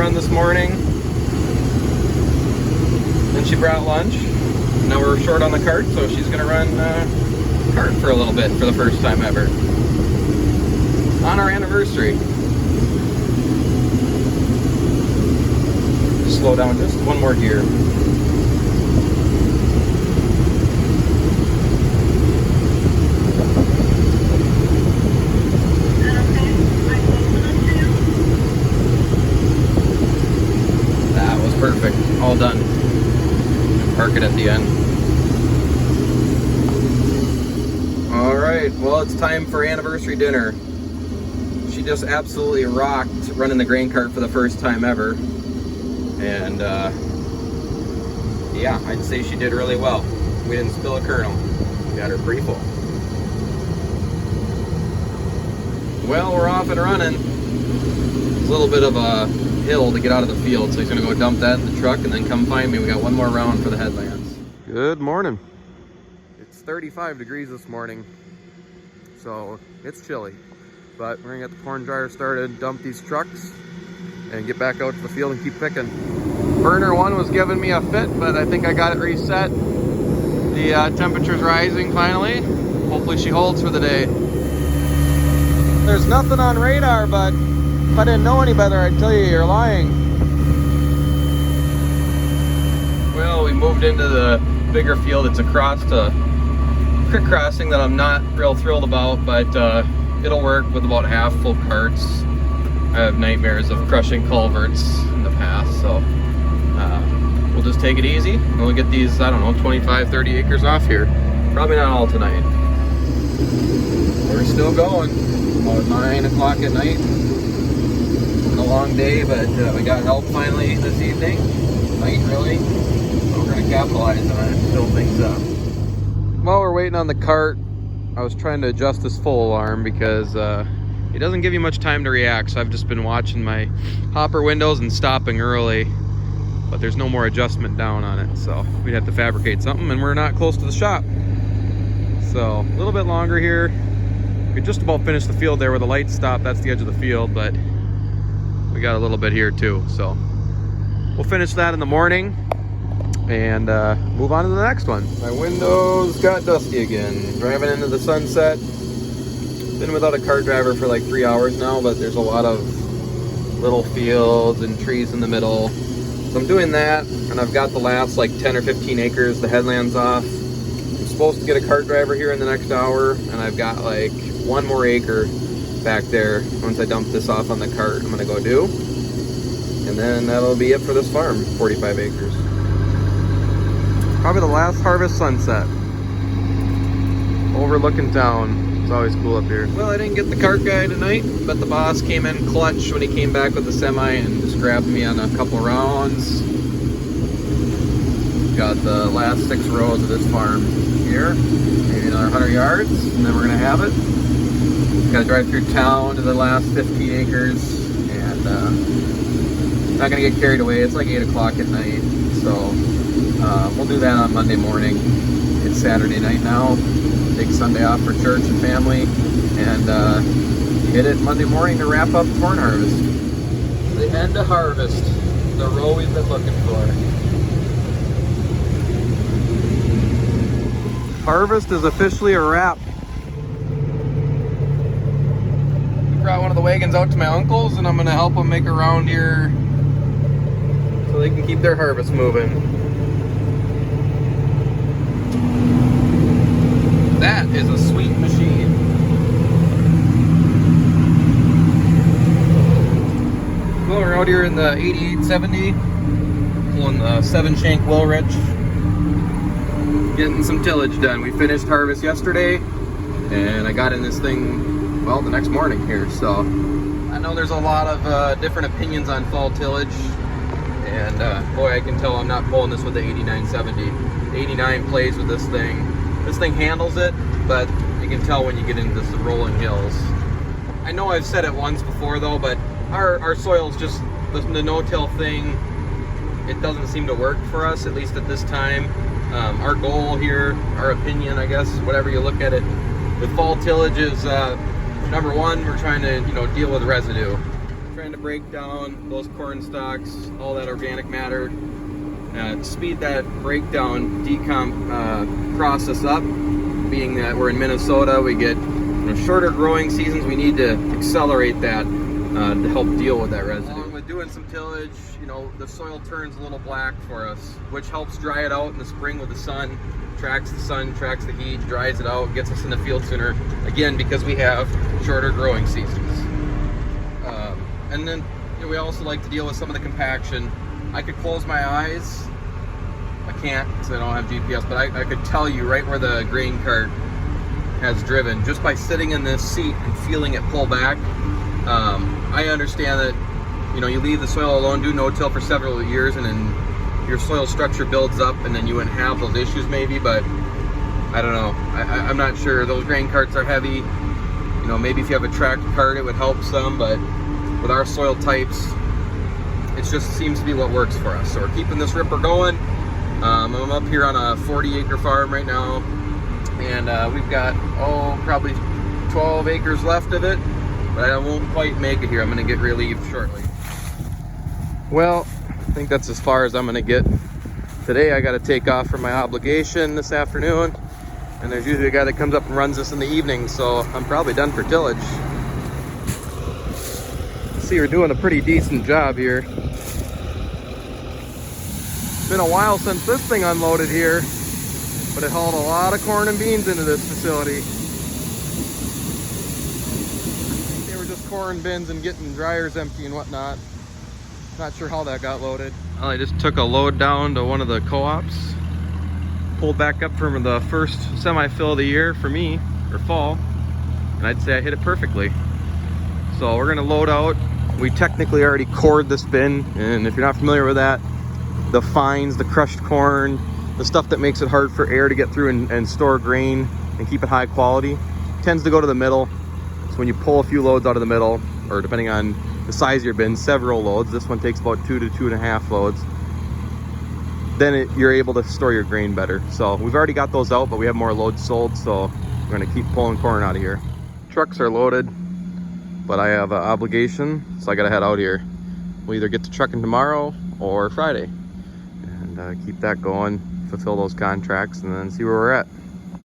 run this morning. Then she brought lunch. Now we're short on the cart, so she's gonna run cart for a little bit for the first time ever. On our anniversary. Slow down just one more gear. That was perfect. All done. Park it at the end. All right, well, it's time for anniversary dinner. She just absolutely rocked running the grain cart for the first time ever. And yeah, I'd say she did really well. We didn't spill a kernel. We got her pretty full. Well, we're off and running. It's a little bit of a hill to get out of the field, so he's gonna go dump that in the truck and then come find me. We got one more round for the headlands. Good morning. It's 35 degrees this morning, so it's chilly. But we're gonna get the corn dryer started, dump these trucks, and get back out to the field and keep picking. Burner 1 was giving me a fit, but I think I got it reset. The temperature's rising finally. Hopefully she holds for the day. There's nothing on radar, but if I didn't know any better, I'd tell you you're lying. Well, we moved into the bigger field. It's across a creek crossing that I'm not real thrilled about, but it'll work with about half full carts. I have nightmares of crushing culverts in the past, so we'll just take it easy and we'll get these, I don't know, 25, 30 acres off here. Probably not all tonight. We're still going. About 9 o'clock at night. It's a long day, but we got help finally this evening. Night, really. So we're going to capitalize on it and fill things up. While we're waiting on the cart, I was trying to adjust this full alarm because it doesn't give you much time to react, so I've just been watching my hopper windows and stopping early, but there's no more adjustment down on it, so we'd have to fabricate something, and we're not close to the shop. So a little bit longer here. We just about finished the field there where the lights stop. That's the edge of the field, but we got a little bit here too, so we'll finish that in the morning and move on to the next one. My windows got dusty again. Driving into the sunset. Been without a cart driver for like 3 hours now, but there's a lot of little fields and trees in the middle. So I'm doing that, and I've got the last like 10 or 15 acres, the headlands off. I'm supposed to get a cart driver here in the next hour, and I've got like 1 more acre back there. Once I dump this off on the cart, I'm gonna go do. And then that'll be it for this farm, 45 acres. Probably the last harvest sunset. Overlooking town. It's always cool up here. Well, I didn't get the cart guy tonight, but the boss came in clutch when he came back with the semi and just grabbed me on a couple rounds. Got the last 6 rows of this farm here. Maybe another 100 yards, and then we're gonna have it. Gotta drive through town to the last 15 acres, and not gonna get carried away. It's like 8 o'clock at night, so we'll do that on Monday morning. It's Saturday night now. Take Sunday off for church and family, and hit it Monday morning to wrap up corn harvest. The end of harvest, the row we've been looking for. Harvest is officially a wrap. We brought one of the wagons out to my uncle's, and I'm gonna help them make a round here so they can keep their harvest moving. That is a sweet machine. Well, we're out here in the 8870, pulling the 7-shank Wilrich, getting some tillage done. We finished harvest yesterday, and I got in this thing, well, the next morning here. So I know there's a lot of different opinions on fall tillage, and boy, I can tell I'm not pulling this with the 8970. 89 plays with this thing. This thing handles it, but you can tell when you get into the rolling hills. I know I've said it once before though, but our soil's just, the no-till thing, it doesn't seem to work for us, at least at this time. Our goal here, our opinion, I guess, whatever you look at it, with fall tillage is, number one, we're trying to, deal with residue. Trying to that breakdown, those corn stalks, all that organic matter, to speed that breakdown decomp process up. Being that we're in Minnesota, we get shorter growing seasons. We need to accelerate that to help deal with that residue. Along with doing some tillage, the soil turns a little black for us, which helps dry it out in the spring with the sun. Tracks the heat, dries it out, gets us in the field sooner. Again, because we have shorter growing seasons. And then we also like to deal with some of the compaction. I could close my eyes. I can't because I don't have GPS, but I could tell you right where the grain cart has driven just by sitting in this seat and feeling it pull back. I understand that you leave the soil alone, do no-till for several years, and then your soil structure builds up, and then you wouldn't have those issues maybe. But I don't know. I'm not sure. Those grain carts are heavy. Maybe if you have a tracked cart, it would help some, but with our soil types, it just seems to be what works for us. So we're keeping this ripper going. I'm up here on a 40-acre farm right now, and we've got probably 12 acres left of it, but I won't quite make it here. I'm going to get relieved shortly. Well, I think that's as far as I'm going to get today. I got to take off from my obligation this afternoon, and there's usually a guy that comes up and runs this in the evening, so I'm probably done for tillage. See, we're doing a pretty decent job here. It's been a while since this thing unloaded here, but it hauled a lot of corn and beans into this facility. They were just corn bins and getting dryers empty and whatnot. Not sure how that got loaded. Well, I just took a load down to one of the co-ops, pulled back up from the first semi-fill of the year for me, or fall, and I'd say I hit it perfectly. So we're gonna load out. We technically already cored this bin, and if you're not familiar with that, the fines, the crushed corn, the stuff that makes it hard for air to get through and store grain and keep it high quality, tends to go to the middle. So when you pull a few loads out of the middle, or depending on the size of your bin, several loads, this one takes about 2 to 2.5 loads, then you're able to store your grain better. So we've already got those out, but we have more loads sold, so we're gonna keep pulling corn out of here. Trucks are loaded, but I have an obligation, so I gotta head out here. We'll either get to trucking tomorrow or Friday, and keep that going, fulfill those contracts, and then see where we're at.